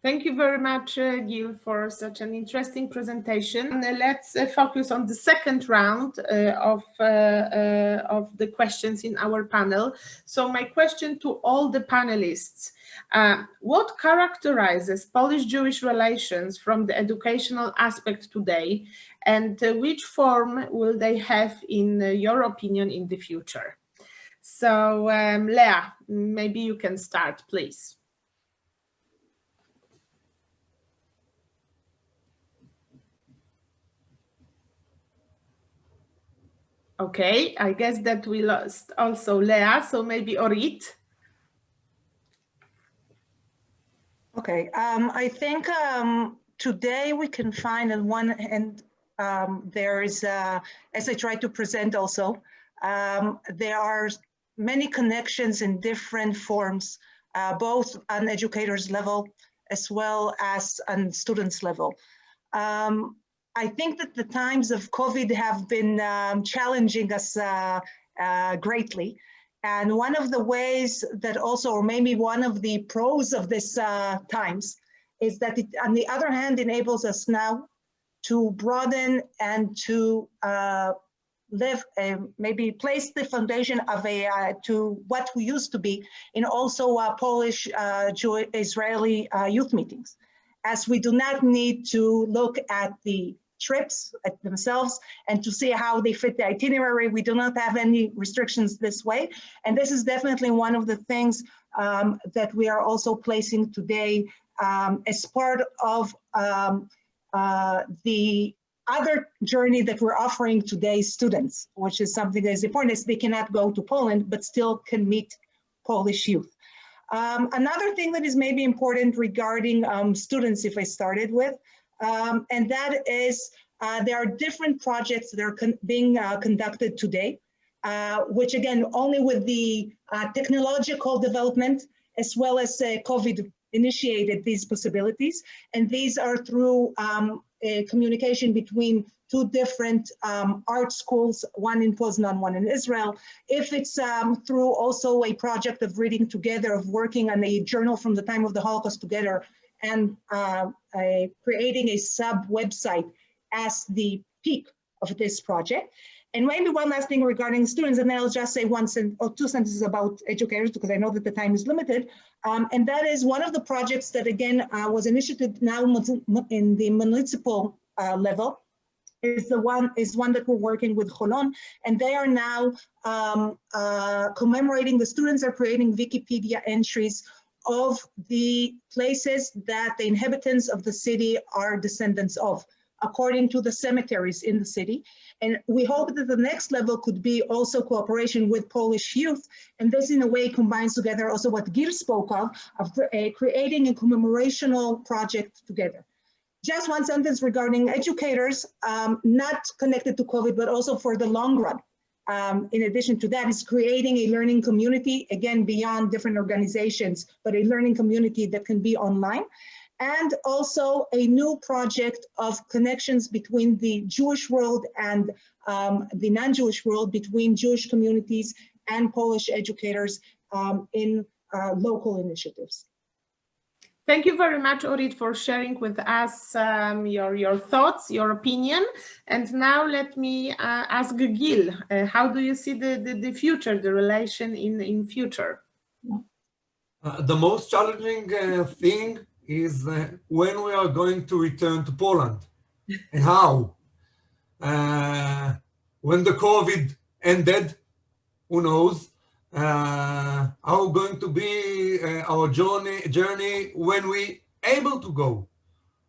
Thank you very much, Gil, for such an interesting presentation. Let's focus on the second round of the questions in our panel. So my question to all the panelists, what characterizes Polish-Jewish relations from the educational aspect today, and which form will they have, in your opinion, in the future? So Leah, maybe you can start, please. Okay, I guess that we lost also Leah, so maybe Orit. Okay, I think today we can find on one hand, there is, as I tried to present also, there are many connections in different forms, both on educators level as well as on students level. I think that the times of COVID have been challenging us greatly. And one of the ways that also, or maybe one of the pros of this times, is that it, on the other hand, enables us now to broaden and to live, maybe place the foundation of to what we used to be in also Polish Israeli youth meetings, as we do not need to look at the trips at themselves and to see how they fit the itinerary. We do not have any restrictions this way. And this is definitely one of the things that we are also placing today as part of the other journey that we're offering today's students, which is something that is important, is they cannot go to Poland, but still can meet Polish youth. Another thing that is maybe important regarding students, if I started with, and that is there are different projects that are being conducted today, which again, only with the technological development as well as COVID initiated these possibilities. And these are through a communication between two different art schools, one in Poznan, one in Israel. If it's through also a project of reading together, of working on a journal from the time of the Holocaust together, and creating a sub-website as the peak of this project. And maybe one last thing regarding students, and then I'll just say one sentence or two sentences about educators, because I know that the time is limited. And that is one of the projects that, again, was initiated now in the municipal level, is one that we're working with Holon, and they are now commemorating, the students are creating Wikipedia entries of the places that the inhabitants of the city are descendants of, according to the cemeteries in the city. And we hope that the next level could be also cooperation with Polish youth. And this in a way combines together also what Gil spoke of creating a commemorational project together. Just one sentence regarding educators, not connected to COVID, but also for the long run. In addition to that, is creating a learning community, again, beyond different organizations, but a learning community that can be online. And also a new project of connections between the Jewish world and the non-Jewish world, between Jewish communities and Polish educators in local initiatives. Thank you very much, Orit, for sharing with us your thoughts, your opinion. And now let me ask Gil, how do you see the future, the relation in future? The most challenging thing is when we are going to return to Poland and how. When the COVID ended, who knows? how going to be our journey when we able to go?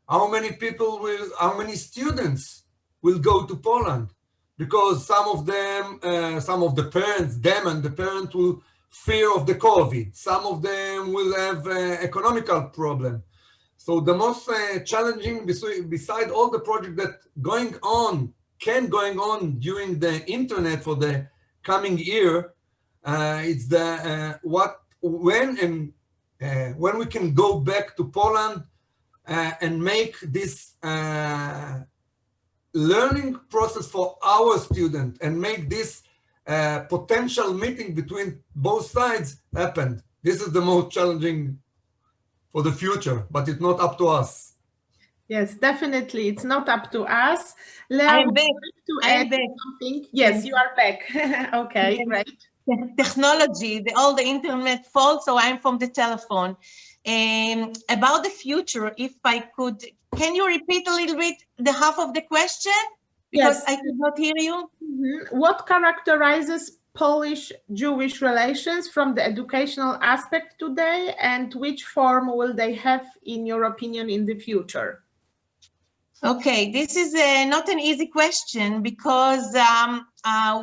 How many people will, how many students will go to Poland? Because some of them, some of the parents, them and the parent will fear of the COVID. Some of them will have economical problem. So the most challenging, beside all the project that going on during the internet for the coming year, it's the when we can go back to Poland and make this learning process for our student and make this potential meeting between both sides happen. This is the most challenging for the future, but it's not up to us. Yes, definitely. It's not up to us. Lea, I'm back. to add something. Yes, you are back. Okay, great. Technology, all the internet fault, so I'm from the telephone. About the future, if I could, can you repeat a little bit the half of the question? Because yes. I could not hear you. What characterizes Polish-Jewish relations from the educational aspect today, and which form will they have, in your opinion, in the future? Okay, this is not an easy question because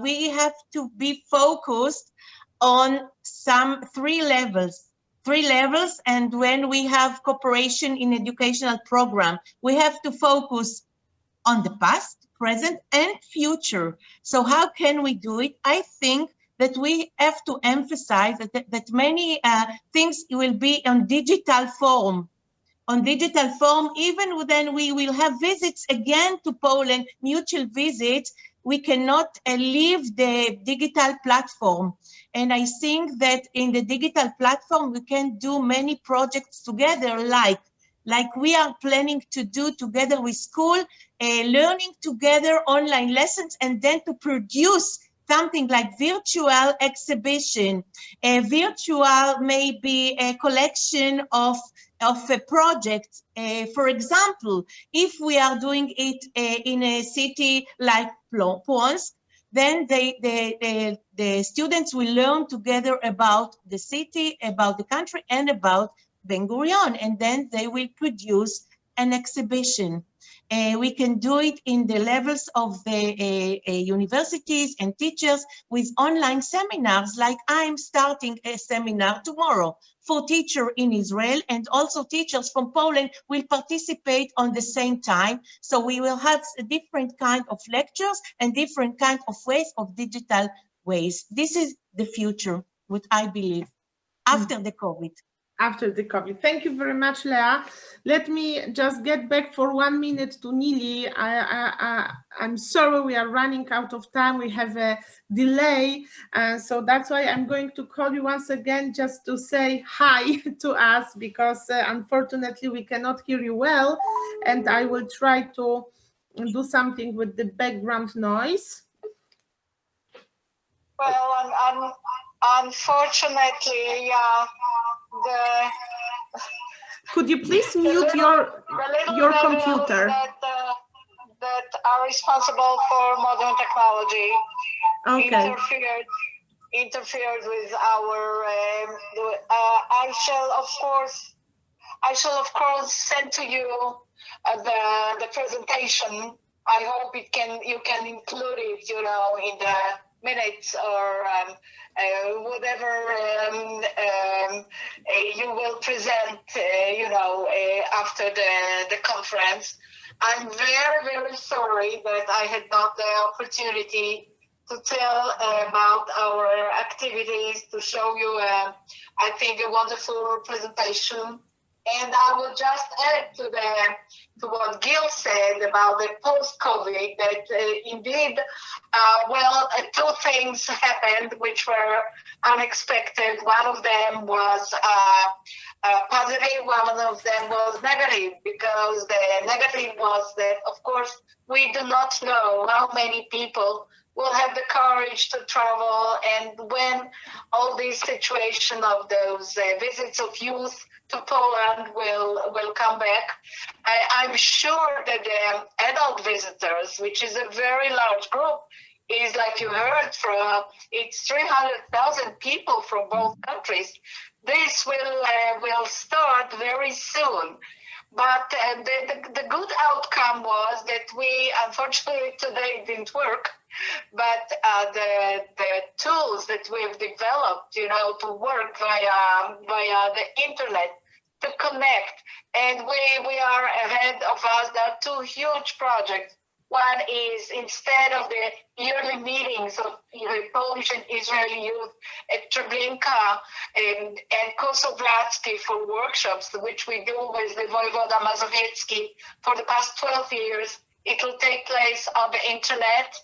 we have to be focused on some three levels, and when we have cooperation in educational program, we have to focus on the past, present, and future. So how can we do it? I think that we have to emphasize that many things will be on digital form. Even then we will have visits again to Poland, mutual visits, we cannot leave the digital platform. And I think that in the digital platform, we can do many projects together, like we are planning to do together with school, learning together online lessons, and then to produce something like virtual exhibition, a virtual maybe a collection of a project. For example, if we are doing it in a city like Płonsk, then the students will learn together about the city, about the country, and about Ben Gurion, and then they will produce an exhibition. We can do it in the levels of the universities and teachers with online seminars, like I'm starting a seminar tomorrow for teachers in Israel, and also teachers from Poland will participate on the same time. So we will have a different kind of lectures and different kind of ways of digital ways. This is the future, what I believe, after the COVID. After the COVID. Thank you very much, Lea. Let me just get back for 1 minute to Nili. I'm sorry we are running out of time. We have a delay. So that's why I'm going to call you once again just to say hi to us, because unfortunately we cannot hear you well. And I will try to do something with the background noise. Well, unfortunately, could you please mute your computer? That are responsible for modern technology. Okay. Interfered with our. I shall of course send to you the presentation. I hope you can include it, in the minutes or whatever you will present, after the conference. I'm very, very sorry that I had not the opportunity to tell about our activities, to show you, I think, a wonderful presentation. And I will just add to what Gil said about the post-COVID, that indeed, two things happened which were unexpected. One of them was positive, one of them was negative, because the negative was that, of course, we do not know how many people will have the courage to travel, and when all these situation of those visits of youth to Poland will come back. I'm sure that the adult visitors, which is a very large group, is, like you heard from, it's 300,000 people from both countries. This will start very soon. But the good outcome was that we, unfortunately today it didn't work, but the tools that we've developed, you know, to work via the internet, to connect, and we are ahead of us. There are two huge projects. One is, instead of the yearly meetings of Polish and Israeli youth at Treblinka and Kosobratsky for workshops, which we do with the Voivoda Mazowiecki for the past 12 years, it will take place on the internet.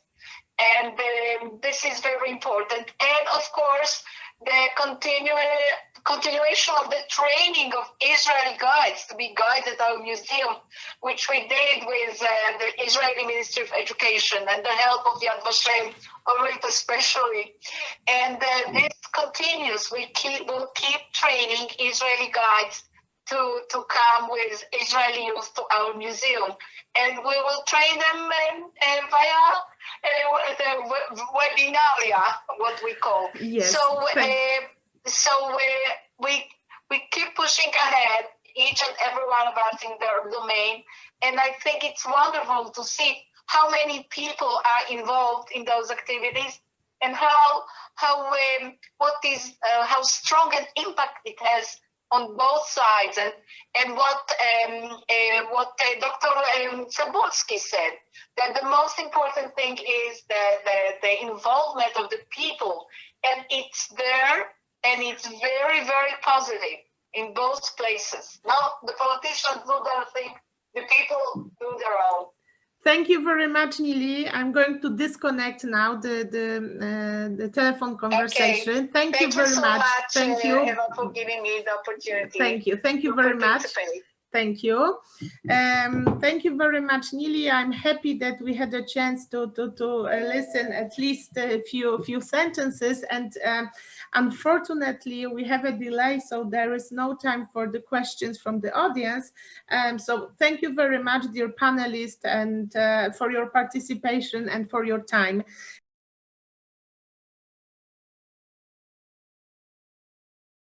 And this is very important. And of course, the continuation of the training of Israeli guides to be guides at our museum, which we did with the Israeli Ministry of Education and the help of Yad Vashem, Orit especially. And this continues. We'll keep training Israeli guides to come with Israeli youth to our museum. And we will train them via the webinaria, what we call. Yes. So we keep pushing ahead, each and every one of us in their domain, and I think it's wonderful to see how many people are involved in those activities, and how strong an impact it has on both sides, and what Dr. Cebulski said, that the most important thing is the involvement of the people, and it's there, and it's very, very positive in both places. Now the politicians do their thing, the people do their own. Thank you very much, Nili. I'm going to disconnect now the telephone conversation. Okay. Thank you very so much. Thank you, Eva, for giving me the opportunity. Thank you. Thank you very much. Thank you. Thank you very much, Nili. I'm happy that we had a chance to listen at least a few sentences, and unfortunately we have a delay, so there is no time for the questions from the audience. So thank you very much, dear panelists, and for your participation and for your time.